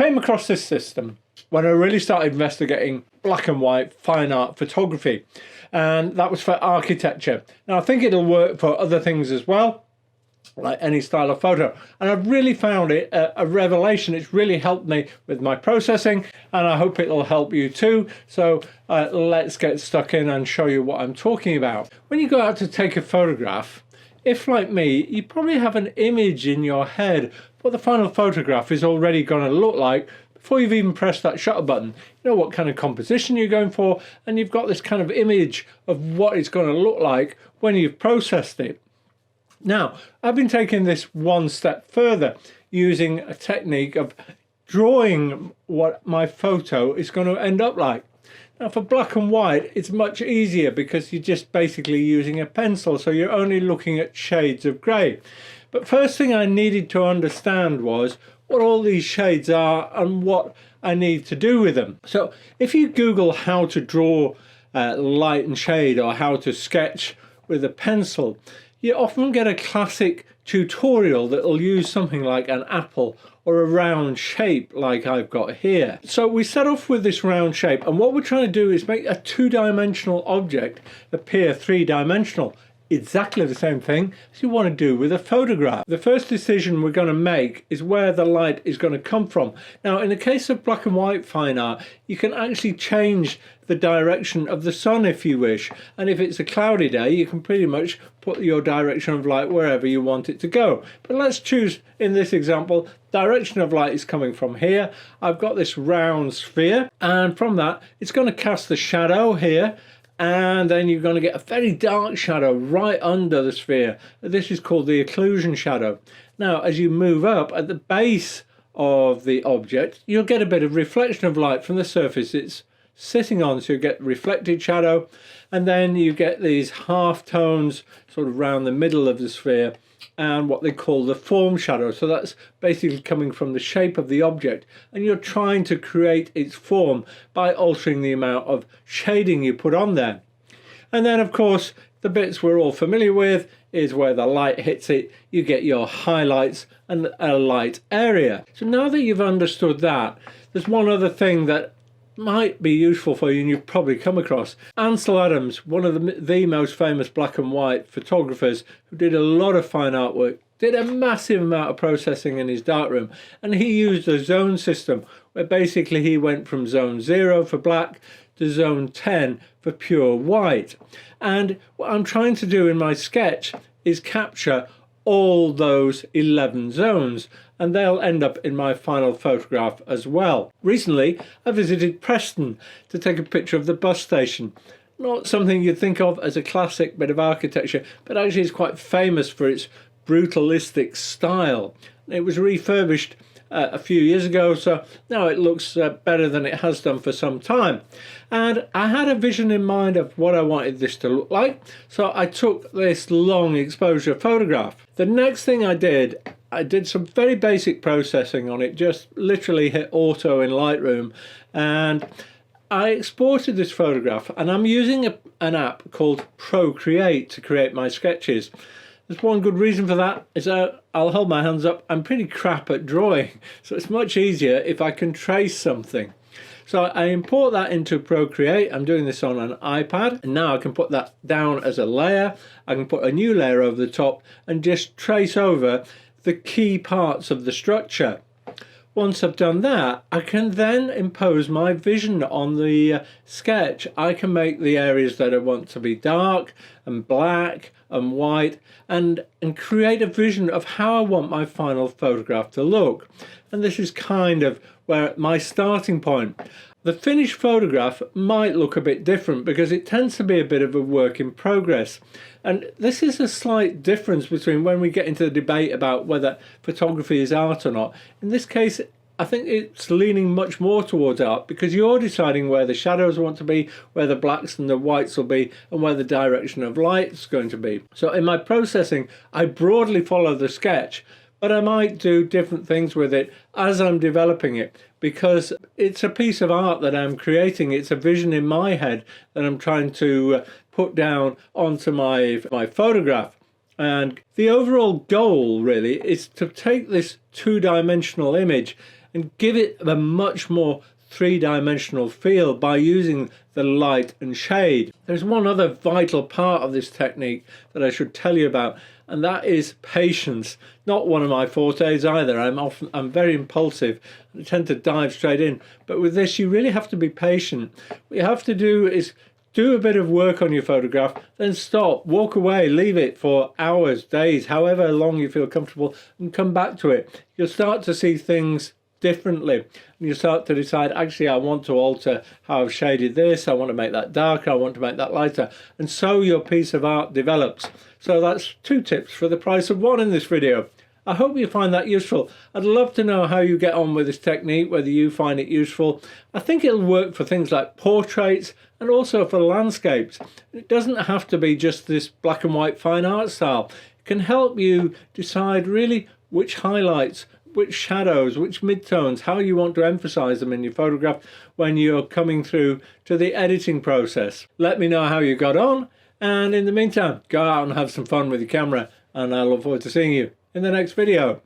came across this system when I really started investigating black and white fine art photography, and that was for architecture. Now I think it'll work for other things as well, like any style of photo, and I've really found it a revelation. It's really helped me with my processing, and I hope it'll help you too. So let's get stuck in and show you what I'm talking about. When you go out to take a photograph, if like me, you probably have an image in your head what the final photograph is already going to look like before you've even pressed that shutter button. You know what kind of composition you're going for, and you've got this kind of image of what it's going to look like when you've processed it. Now, I've been taking this one step further, using a technique of drawing what my photo is going to end up like. Now, for black and white, it's much easier because you're just basically using a pencil, so you're only looking at shades of grey. But first thing I needed to understand was what all these shades are and what I need to do with them. So if you Google how to draw light and shade, or how to sketch with a pencil, you often get a classic tutorial that will use something like an apple or a round shape like I've got here. So we set off with this round shape, and what we're trying to do is make a two-dimensional object appear three-dimensional. Exactly the same thing as you want to do with a photograph. The first decision we're going to make is where the light is going to come from. Now, in the case of black and white fine art, you can actually change the direction of the sun if you wish, and if it's a cloudy day, you can pretty much put your direction of light wherever you want it to go. But let's choose, in this example, direction of light is coming from here. I've got this round sphere, and from that it's going to cast the shadow here, and then you're going to get a very dark shadow right under the sphere. This is called the occlusion shadow. Now, as you move up at the base of the object, you'll get a bit of reflection of light from the surface it's sitting on, so you get reflected shadow, and then you get these half tones sort of around the middle of the sphere, and what they call the form shadow. So that's basically coming from the shape of the object, and you're trying to create its form by altering the amount of shading you put on there. And then of course the bits we're all familiar with is where the light hits it, you get your highlights and a light area. So now that you've understood that, there's one other thing that might be useful for you and you've probably come across. Ansel Adams, one of the most famous black and white photographers who did a lot of fine artwork, did a massive amount of processing in his darkroom, and he used a zone system where basically he went from zone 0 for black to zone 10 for pure white. And what I'm trying to do in my sketch is capture all those 11 zones, and they'll end up in my final photograph as well. Recently I visited Preston to take a picture of the bus station. Not something you'd think of as a classic bit of architecture, but actually it's quite famous for its brutalistic style. It was refurbished a few years ago, so now it looks better than it has done for some time. And I had a vision in mind of what I wanted this to look like, so I took this long exposure photograph. The next thing I did some very basic processing on it, just literally hit auto in Lightroom, and I exported this photograph, and I'm using an app called Procreate to create my sketches. There's one good reason for that, is I'll hold my hands up, I'm pretty crap at drawing, so it's much easier if I can trace something. So I import that into Procreate. I'm doing this on an iPad, and now I can put that down as a layer. I can put a new layer over the top and just trace over the key parts of the structure. Once I've done that, I can then impose my vision on the sketch. I can make the areas that I want to be dark and black and white, and create a vision of how I want my final photograph to look. And this is kind of where my starting point. The finished photograph might look a bit different because it tends to be a bit of a work in progress. And this is a slight difference between when we get into the debate about whether photography is art or not. In this case, I think it's leaning much more towards art, because you're deciding where the shadows want to be, where the blacks and the whites will be, and where the direction of light is going to be. So in my processing, I broadly follow the sketch, but I might do different things with it as I'm developing it, because it's a piece of art that I'm creating. It's a vision in my head that I'm trying to put down onto my photograph. And the overall goal really is to take this two-dimensional image and give it a much more three-dimensional feel by using the light and shade. There's one other vital part of this technique that I should tell you about, and that is patience. Not one of my fortes either. I'm very impulsive. I tend to dive straight in. But with this, you really have to be patient. What you have to do is do a bit of work on your photograph, then stop, walk away, leave it for hours, days, however long you feel comfortable, and come back to it. You'll start to see things differently, and you start to decide, actually I want to alter how I've shaded this, I want to make that darker, I want to make that lighter, and so your piece of art develops. So that's 2 tips for the price of 1 in this video. I hope you find that useful. I'd love to know how you get on with this technique, whether you find it useful. I think it'll work for things like portraits and also for landscapes. It doesn't have to be just this black and white fine art style. It can help you decide really which highlights, which shadows, which midtones, how you want to emphasize them in your photograph when you're coming through to the editing process. Let me know how you got on, and in the meantime, go out and have some fun with your camera, and I look forward to seeing you in the next video.